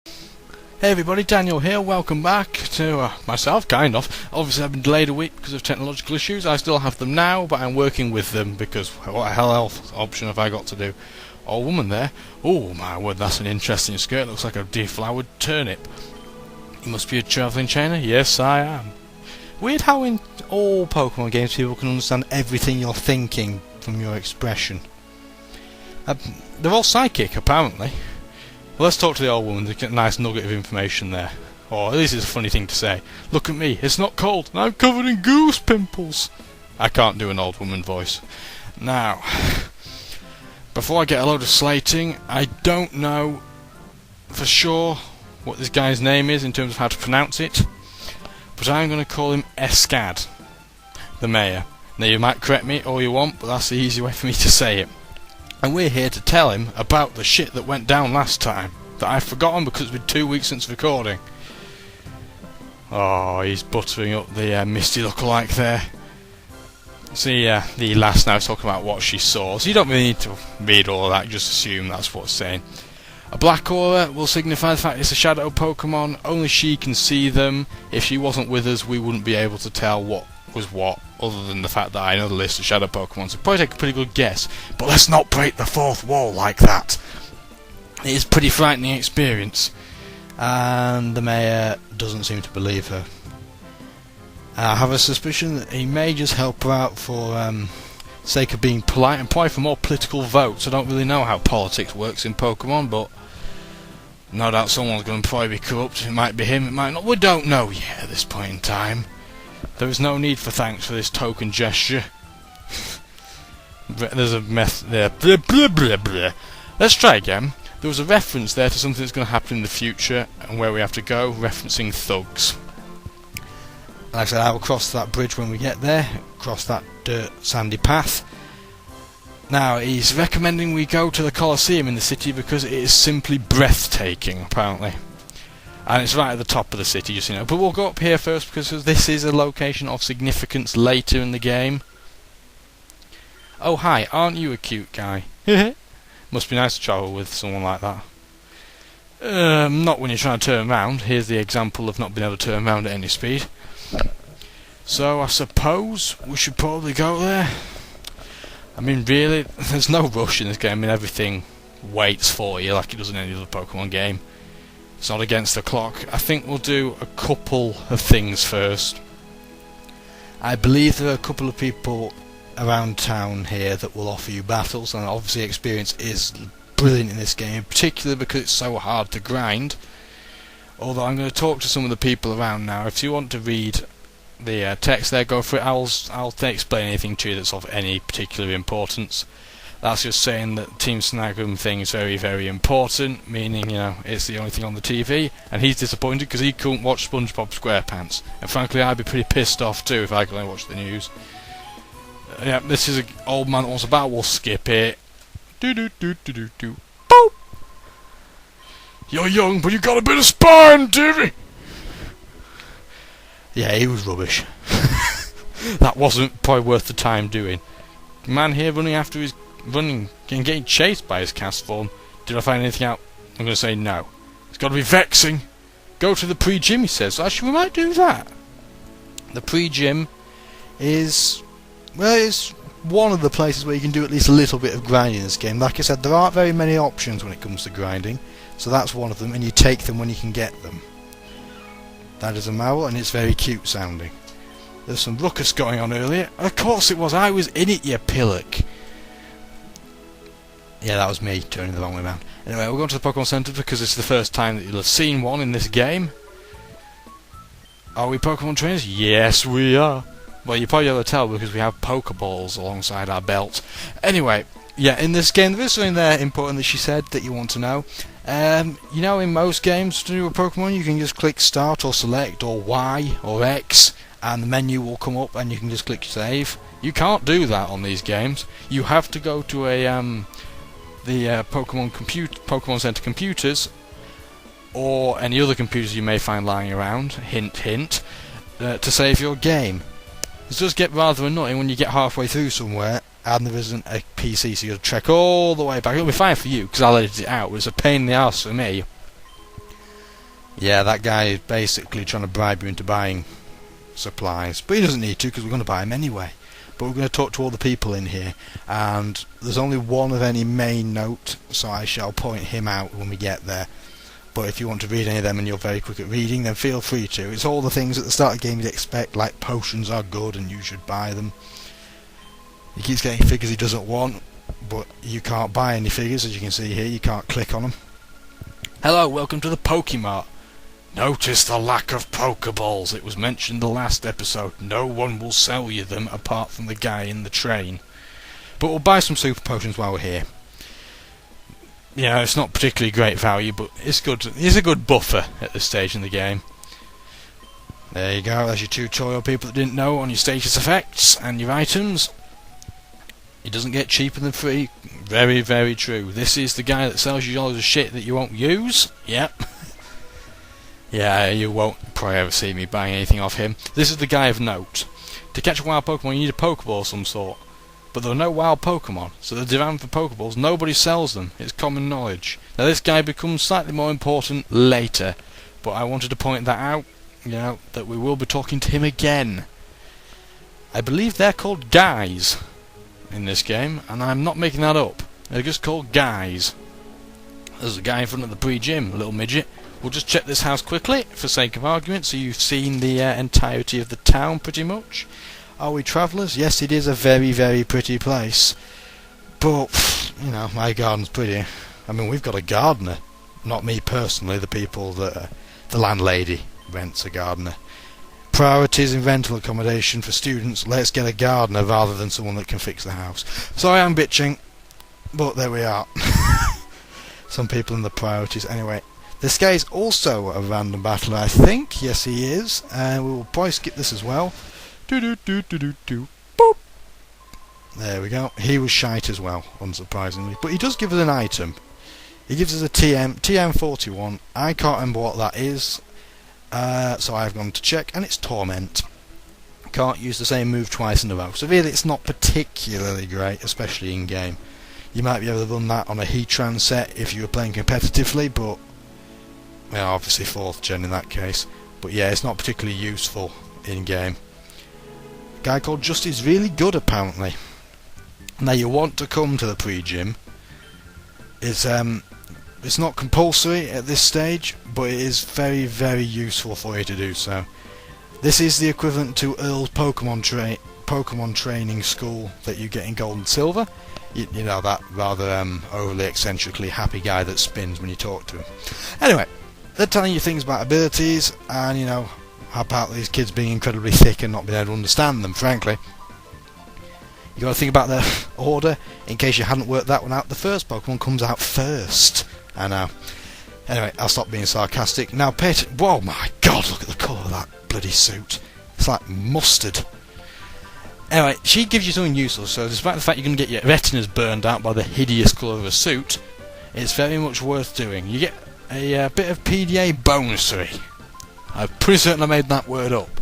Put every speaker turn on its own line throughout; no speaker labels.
Hey everybody, Daniel here, welcome back to myself, kind of. Obviously I've been delayed a week because of technological issues. I still have them now, but I'm working with them because what hell else option have I got to do? Oh, woman there. Oh my word, that's an interesting skirt, looks like a deflowered turnip. You must be a travelling trainer? Yes, I am. Weird how in all Pokemon games people can understand everything you're thinking from your expression. They're all psychic, apparently. Well, let's talk to the old woman to get a nice nugget of information there. Or at least it's a funny thing to say. Look at me, it's not cold, and I'm covered in goose pimples. I can't do an old woman voice. Now, before I get a load of slating, I don't know for sure what this guy's name is in terms of how to pronounce it, but I'm going to call him Escad, the mayor. Now you might correct me all you want, but that's the easy way for me to say it. And we're here to tell him about the shit that went down last time, that I've forgotten because it's been 2 weeks since recording. Oh, he's buttering up the Misty lookalike there. See, the last now is talking about what she saw, so you don't really need to read all of that, just assume that's what it's saying. A black aura will signify the fact it's a shadow Pokemon, only she can see them. If she wasn't with us, we wouldn't be able to tell what was what, other than the fact that I know the list of shadow Pokemon, so probably take a pretty good guess. But let's not break the fourth wall like that. It is a pretty frightening experience, and the mayor doesn't seem to believe her. I have a suspicion that he may just help her out for sake of being polite and probably for more political votes. I don't really know how politics works in Pokemon, but no doubt someone's going to probably be corrupt. It might be him, it might not. We don't know yet at this point in time. There is no need for thanks for this token gesture. There's a mess there. Blah, blah, blah, blah. Let's try again. There was a reference there to something that's going to happen in the future and where we have to go, referencing thugs. Like I said, I will cross that bridge when we get there, cross that dirt sandy path. Now, he's recommending we go to the Colosseum in the city because it is simply breathtaking, apparently. And it's right at the top of the city, just But we'll go up here first because this is a location of significance later in the game. Oh hi, aren't you a cute guy? Must be nice to travel with someone like that. Not when you're trying to turn around. Here's the example of not being able to turn around at any speed. So I suppose we should probably go there. I mean, really, there's no rush in this game. I mean, everything waits for you like it does in any other Pokemon game. It's not against the clock. I think we'll do a couple of things first. I believe there are a couple of people around town here that will offer you battles, and obviously experience is brilliant in this game, particularly because it's so hard to grind. Although I'm going to talk to some of the people around now. If you want to read the text there, go for it. I'll explain anything to you that's of any particular importance. That's just saying that Team Snag'em thing is very, very important, meaning, it's the only thing on the TV, and he's disappointed because he couldn't watch SpongeBob SquarePants. And frankly, I'd be pretty pissed off too if I could only watch the news. Yeah, this is an old man that wants a battle, we'll skip it. Do-do-do-do-do-do. Boop! You're young, but you got a bit of spine, TV! Yeah, he was rubbish. That wasn't probably worth the time doing. Man here getting chased by his cast form. Did I find anything out? I'm going to say no. It's got to be vexing. Go to the pre-gym, he says. Actually, we might do that. The pre-gym is, well, it's one of the places where you can do at least a little bit of grinding in this game. Like I said, there aren't very many options when it comes to grinding, so that's one of them, and you take them when you can get them. That is a Marvel, and it's very cute sounding. There's some ruckus going on earlier. Of course it was, I was in it, you pillock. Yeah, that was me turning the wrong way around. Anyway, we're going to the Pokemon Center because it's the first time that you'll have seen one in this game. Are we Pokemon trainers? Yes, we are. Well, you're probably able to tell because we have Pokeballs alongside our belt. Anyway, yeah, in this game there is something there important that she said that you want to know. In most games to do a Pokemon, you can just click Start or Select or Y or X, and the menu will come up and you can just click Save. You can't do that on these games. You have to go to the Pokemon Center computers, or any other computers you may find lying around, hint hint, to save your game. It does get rather annoying when you get halfway through somewhere and there isn't a PC, so you have to trek all the way back. It'll be fine for you because I'll edit it out, but it's a pain in the arse for me. Yeah, that guy is basically trying to bribe you into buying supplies, but he doesn't need to because we're going to buy them anyway. But we're going to talk to all the people in here, and there's only one of any main note, so I shall point him out when we get there. But if you want to read any of them and you're very quick at reading, then feel free to. It's all the things at the start of the game you'd expect, like potions are good and you should buy them. He keeps getting figures he doesn't want, but you can't buy any figures, as you can see here. You can't click on them. Hello, welcome to the Pokemart. Notice the lack of Pokeballs. It was mentioned the last episode. No one will sell you them apart from the guy in the train. But we'll buy some super potions while we're here. Yeah, it's not particularly great value, but it's good. It's a good buffer at this stage in the game. There you go. There's your tutorial, people that didn't know, on your status effects and your items. It doesn't get cheaper than free. Very, very true. This is the guy that sells you all the shit that you won't use. Yep. Yeah, you won't probably ever see me buying anything off him. This is the guy of note. To catch a wild Pokemon, you need a Pokeball of some sort. But there are no wild Pokemon, so the demand for Pokeballs, nobody sells them. It's common knowledge. Now this guy becomes slightly more important later, but I wanted to point that out, that we will be talking to him again. I believe they're called guys in this game, and I'm not making that up. They're just called guys. There's a guy in front of the pre-gym, a little midget. We'll just check this house quickly, for sake of argument, so you've seen the entirety of the town, pretty much. Are we travellers? Yes, it is a very, very pretty place. But, my garden's pretty. I mean, we've got a gardener. Not me personally, the people that... the landlady rents a gardener. Priorities in rental accommodation for students. Let's get a gardener rather than someone that can fix the house. Sorry I'm bitching, but there we are. Some people in the priorities. Anyway. This guy is also a random battler, I think. Yes, he is. And we will probably skip this as well. Boop. There we go. He was shite as well, unsurprisingly. But he does give us an item. He gives us a TM41. I can't remember what that is. So I've gone to check, and it's Torment. Can't use the same move twice in a row. So really, it's not particularly great, especially in-game. You might be able to run that on a Heatran set if you were playing competitively, but... well, obviously 4th gen in that case. But yeah, it's not particularly useful in-game. A guy called Justy's really good, apparently. Now, you want to come to the pre-gym. It's not compulsory at this stage, but it is very, very useful for you to do so. This is the equivalent to Earl's Pokemon training school that you get in Gold and Silver. You know, that rather overly eccentrically happy guy that spins when you talk to him. Anyway, they're telling you things about abilities, and about these kids being incredibly thick and not being able to understand them, frankly. You got to think about their order, in case you hadn't worked that one out. The first Pokemon comes out first. I know. Anyway, I'll stop being sarcastic. Now, whoa, my God, look at the colour of that bloody suit. It's like mustard. Anyway, she gives you something useful, so despite the fact you're going to get your retinas burned out by the hideous colour of a suit, it's very much worth doing. You get a bit of PDA bonusary. I'm pretty certain I made that word up.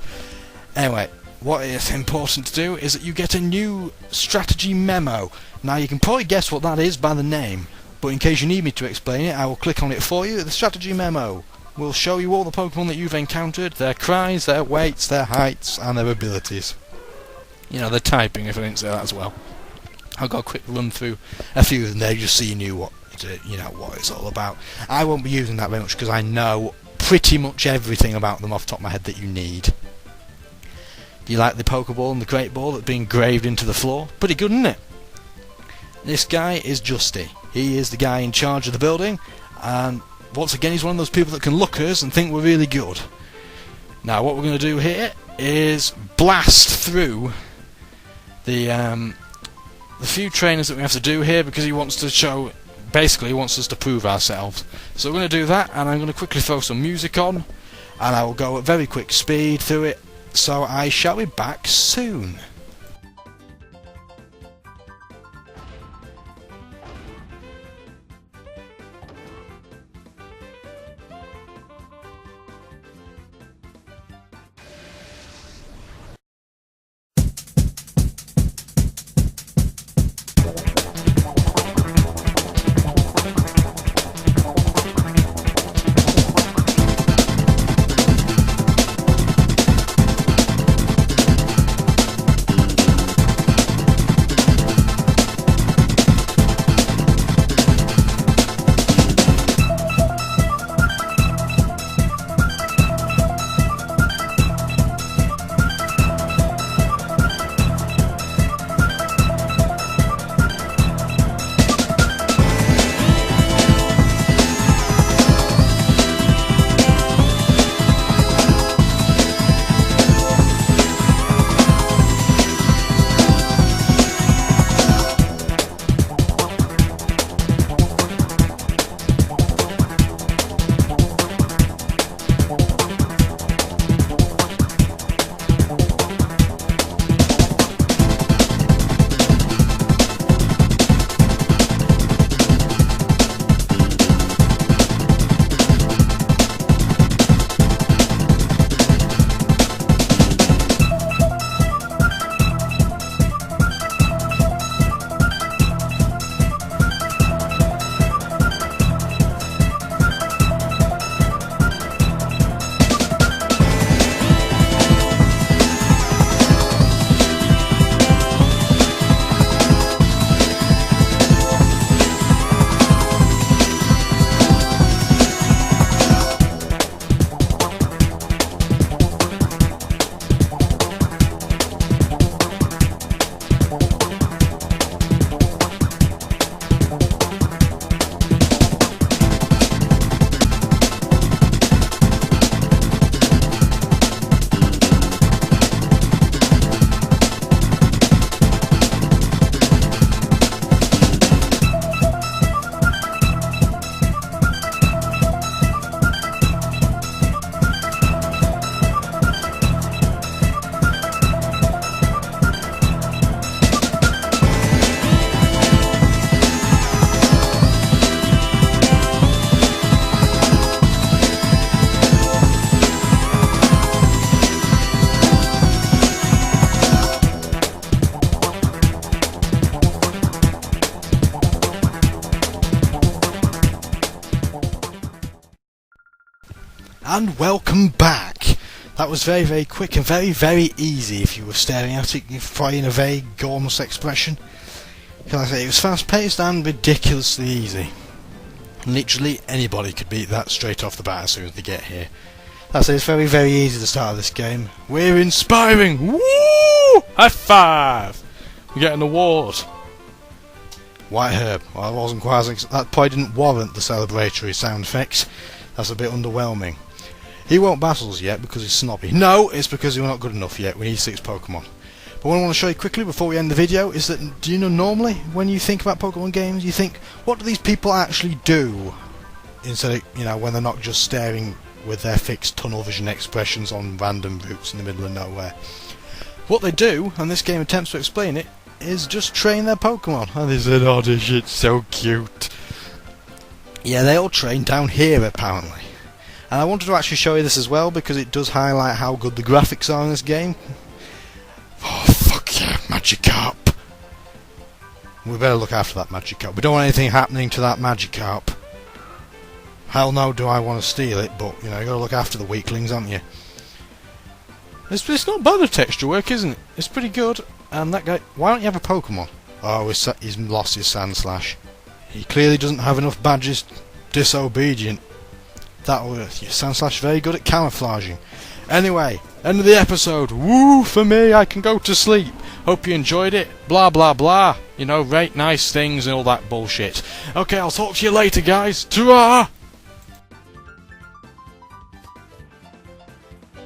Anyway, what is important to do is that you get a new strategy memo. Now, you can probably guess what that is by the name, but in case you need me to explain it, I will click on it for you. The strategy memo will show you all the Pokemon that you've encountered, their cries, their weights, their heights, and their abilities. The typing, if I didn't say that as well. I'll go a quick run through a few of them there just so you knew what it's all about. I won't be using that very much because I know pretty much everything about them off the top of my head that you need. Do you like the Pokeball and the Great Ball that's been engraved into the floor? Pretty good, isn't it? This guy is Justy. He is the guy in charge of the building, and once again he's one of those people that can look at us and think we're really good. Now what we're going to do here is blast through the few trainers that we have to do here, because he wants to basically he wants us to prove ourselves. So we're going to do that, and I'm going to quickly throw some music on, and I will go at very quick speed through it, so I shall be back soon. And welcome back! That was very, very quick and very, very easy if you were staring at it, probably in a very gormless expression. Can I say, it was fast paced and ridiculously easy. Literally anybody could beat that straight off the bat as soon as they get here. That's it, it's very, very easy to start this game. We're inspiring! Woo! High five! We get an award. White herb. Well, that wasn't quite that probably didn't warrant the celebratory sound effects. That's a bit underwhelming. He won't battle us yet because he's snobby. No, it's because we're not good enough yet. We need 6 Pokemon. But what I want to show you quickly before we end the video is that, do you know, normally when you think about Pokemon games, you think, what do these people actually do? Instead of, you know, when they're not just staring with their fixed tunnel vision expressions on random routes in the middle of nowhere. What they do, and this game attempts to explain it, is just train their Pokemon. And they said, oh, this shit's so cute. Yeah, they all train down here apparently. And I wanted to actually show you this as well because it does highlight how good the graphics are in this game. Oh, fuck yeah, Magikarp. We better look after that Magikarp. We don't want anything happening to that Magikarp. Hell no do I want to steal it, but, you know, you gotta look after the weaklings, haven't you? It's not bad of texture work, isn't it? It's pretty good. And that guy, why don't you have a Pokemon? Oh, he's lost his Sandslash. He clearly doesn't have enough badges. Disobedient. That'll your Sandslash very good at camouflaging. Anyway, end of the episode. Woo for me, I can go to sleep. Hope you enjoyed it. Blah blah blah. You know, rate nice things and all that bullshit. Okay, I'll talk to you later, guys. Ta-ra!